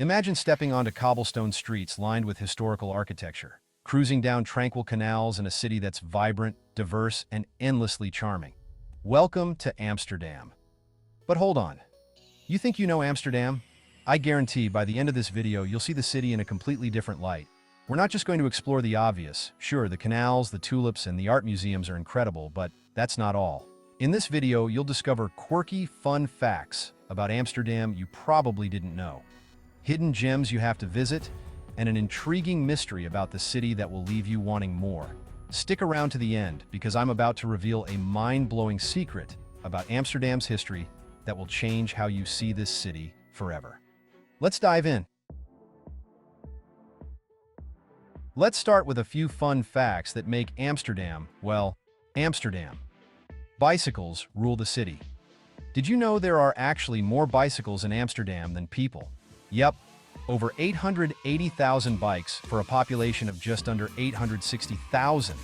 Imagine stepping onto cobblestone streets lined with historical architecture, cruising down tranquil canals in a city that's vibrant, diverse, and endlessly charming. Welcome to Amsterdam. But hold on. You think you know Amsterdam? I guarantee by the end of this video, you'll see the city in a completely different light. We're not just going to explore the obvious. Sure, the canals, the tulips, and the art museums are incredible, but that's not all. In this video, you'll discover quirky, fun facts about Amsterdam you probably didn't know, hidden gems you have to visit, and an intriguing mystery about the city that will leave you wanting more. Stick around to the end, because I'm about to reveal a mind-blowing secret about Amsterdam's history that will change how you see this city forever. Let's dive in. Let's start with a few fun facts that make Amsterdam, well, Amsterdam. Bicycles rule the city. Did you know there are actually more bicycles in Amsterdam than people? Yep, over 880,000 bikes for a population of just under 860,000.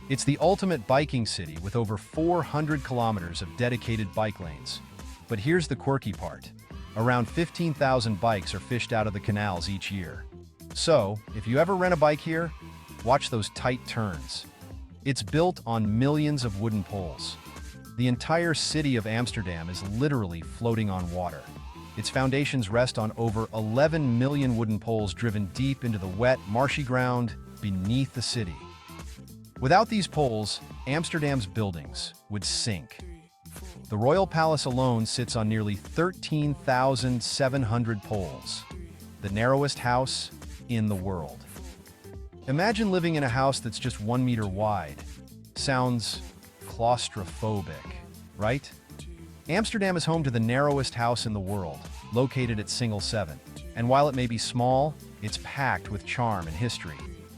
It's the ultimate biking city with over 400 kilometers of dedicated bike lanes. But here's the quirky part. Around 15,000 bikes are fished out of the canals each year. So, if you ever rent a bike here, watch those tight turns. It's built on millions of wooden poles. The entire city of Amsterdam is literally floating on water. Its foundations rest on over 11 million wooden poles driven deep into the wet, marshy ground beneath the city. Without these poles, Amsterdam's buildings would sink. The Royal Palace alone sits on nearly 13,700 poles, the narrowest house in the world. Imagine living in a house that's just 1 meter wide. Sounds claustrophobic, right? Amsterdam is home to the narrowest house in the world, located at Single 7. And while it may be small, it's packed with charm and history.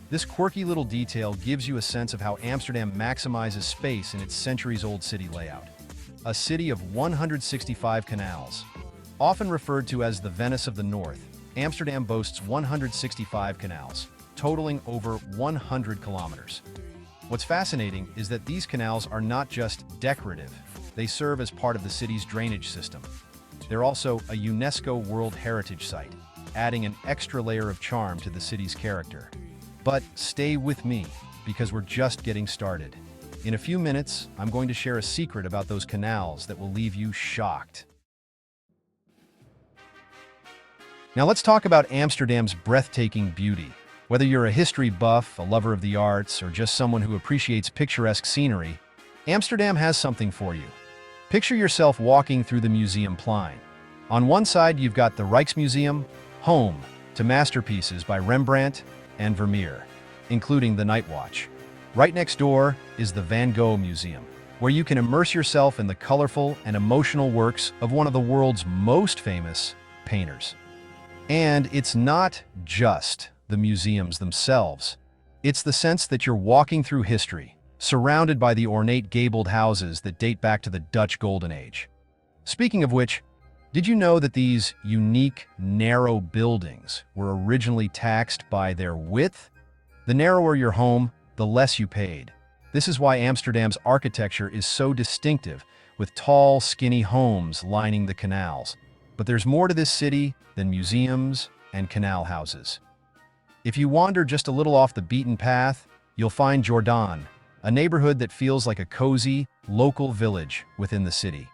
This quirky little detail gives you a sense of how Amsterdam maximizes space in its centuries-old city layout. A city of 165 canals. Often referred to as the Venice of the North, Amsterdam boasts 165 canals, totaling over 100 kilometers. What's fascinating is that these canals are not just decorative, they serve as part of the city's drainage system. They're also a UNESCO World Heritage Site, adding an extra layer of charm to the city's character. But stay with me, because we're just getting started. In a few minutes, I'm going to share a secret about those canals that will leave you shocked. Now let's talk about Amsterdam's breathtaking beauty. Whether you're a history buff, a lover of the arts, or just someone who appreciates picturesque scenery, Amsterdam has something for you. Picture yourself walking through the Museumplein. On one side, you've got the Rijksmuseum, home to masterpieces by Rembrandt and Vermeer, including the Night Watch. Right next door is the Van Gogh Museum, where you can immerse yourself in the colorful and emotional works of one of the world's most famous painters. And it's not just the museums themselves. It's the sense that you're walking through history, surrounded by the ornate gabled houses that date back to the Dutch Golden Age. Speaking of which, did you know that these unique, narrow buildings were originally taxed by their width? The narrower your home, the less you paid. This is why Amsterdam's architecture is so distinctive, with tall, skinny homes lining the canals. But there's more to this city than museums and canal houses. If you wander just a little off the beaten path, you'll find Jordaan, a neighborhood that feels like a cozy, local village within the city.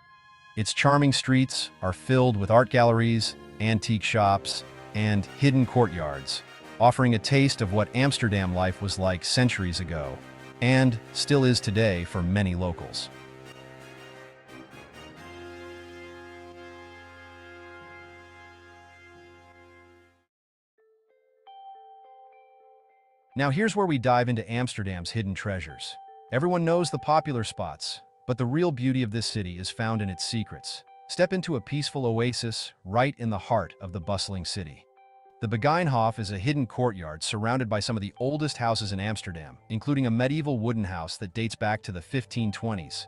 Its charming streets are filled with art galleries, antique shops, and hidden courtyards, offering a taste of what Amsterdam life was like centuries ago, and still is today for many locals. Now here's where we dive into Amsterdam's hidden treasures. Everyone knows the popular spots, but the real beauty of this city is found in its secrets. Step into a peaceful oasis right in the heart of the bustling city. The Begijnhof is a hidden courtyard surrounded by some of the oldest houses in Amsterdam, including a medieval wooden house that dates back to the 1520s.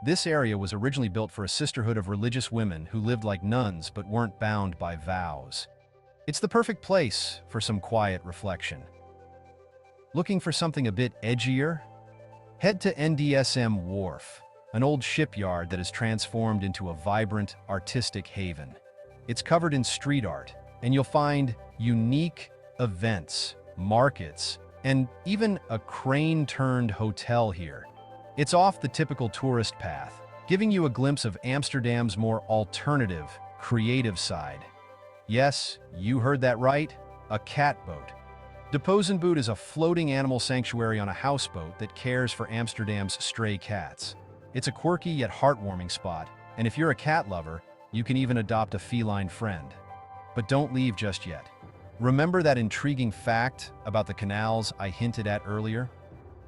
This area was originally built for a sisterhood of religious women who lived like nuns but weren't bound by vows. It's the perfect place for some quiet reflection. Looking for something a bit edgier? Head to NDSM Wharf, an old shipyard that is transformed into a vibrant, artistic haven. It's covered in street art, And you'll find unique events, markets, and even a crane-turned hotel here. It's off the typical tourist path, giving you a glimpse of Amsterdam's more alternative, creative side. Yes, you heard that right, a cat boat. De Pijp is a floating animal sanctuary on a houseboat that cares for Amsterdam's stray cats. It's a quirky yet heartwarming spot, and if you're a cat lover, you can even adopt a feline friend. But don't leave just yet. Remember that intriguing fact about the canals I hinted at earlier?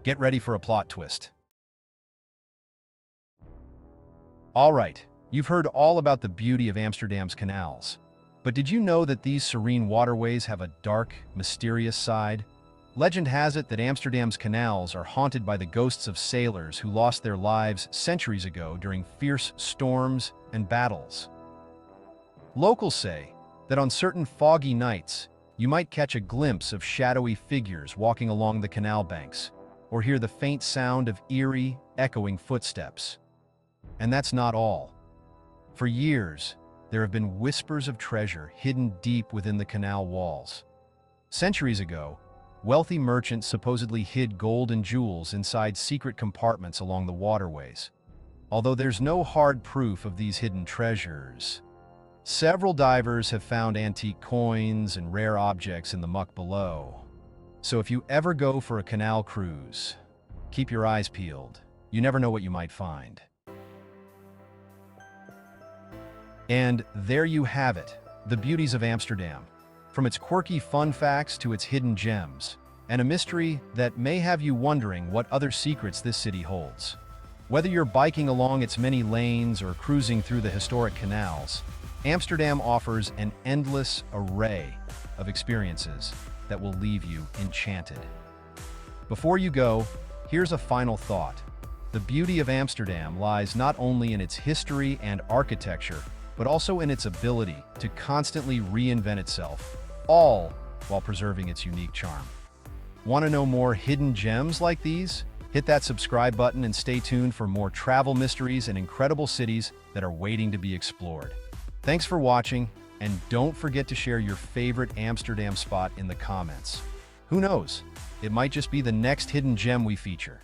Get ready for a plot twist. All right, you've heard all about the beauty of Amsterdam's canals. But did you know that these serene waterways have a dark, mysterious side? Legend has it that Amsterdam's canals are haunted by the ghosts of sailors who lost their lives centuries ago during fierce storms and battles. Locals say that on certain foggy nights, you might catch a glimpse of shadowy figures walking along the canal banks, or hear the faint sound of eerie, echoing footsteps. And that's not all. For years, there have been whispers of treasure hidden deep within the canal walls. Centuries ago, wealthy merchants supposedly hid gold and jewels inside secret compartments along the waterways. Although there's no hard proof of these hidden treasures, several divers have found antique coins and rare objects in the muck below. So if you ever go for a canal cruise, keep your eyes peeled. You never know what you might find. And there you have it, the beauties of Amsterdam. From its quirky fun facts to its hidden gems, and a mystery that may have you wondering what other secrets this city holds. Whether you're biking along its many lanes or cruising through the historic canals, Amsterdam offers an endless array of experiences that will leave you enchanted. Before you go, here's a final thought. The beauty of Amsterdam lies not only in its history and architecture, but also in its ability to constantly reinvent itself, all while preserving its unique charm. Want to know more hidden gems like these? Hit that subscribe button and stay tuned for more travel mysteries and incredible cities that are waiting to be explored. Thanks for watching, and don't forget to share your favorite Amsterdam spot in the comments. Who knows? It might just be the next hidden gem we feature.